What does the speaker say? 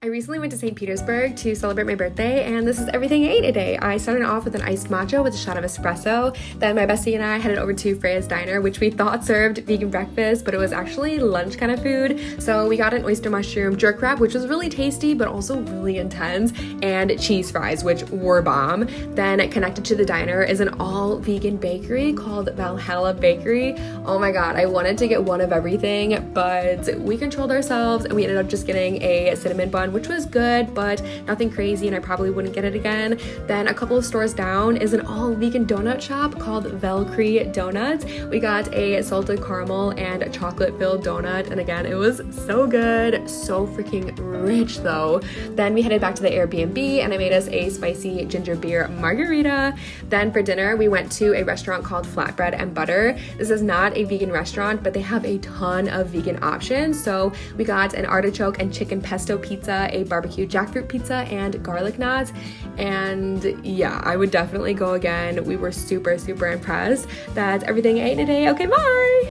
I recently went to St. Petersburg to celebrate my birthday, and this is everything I ate today. I started off with an iced matcha with a shot of espresso. Then my bestie and I headed over to Freyas Diner, which we thought served vegan breakfast, but it was actually lunch kind of food. So we got an oyster mushroom jerk wrap, which was really tasty, but also really intense, and cheese fries, which were bomb. Then connected to the diner is an all-vegan bakery called Valhalla Bakery. Oh my god, I wanted to get one of everything, but we controlled ourselves, and we ended up just getting a cinnamon bun, which was good, but nothing crazy, and I probably wouldn't get it again. Then a couple of stores down is an all-vegan donut shop called Valkyrie Donuts. We got a salted caramel and chocolate-filled donut, and again, it was so good, so freaking rich though. Then we headed back to the Airbnb, and I made us a spicy ginger beer margarita. Then for dinner, we went to a restaurant called Flatbread Butter. This is not a vegan restaurant, but they have a ton of vegan options. So we got an artichoke and chicken pesto pizza, a barbecue jackfruit pizza, and garlic knots. And yeah, I would definitely go again. We were super impressed. That's everything I ate today. Okay, bye!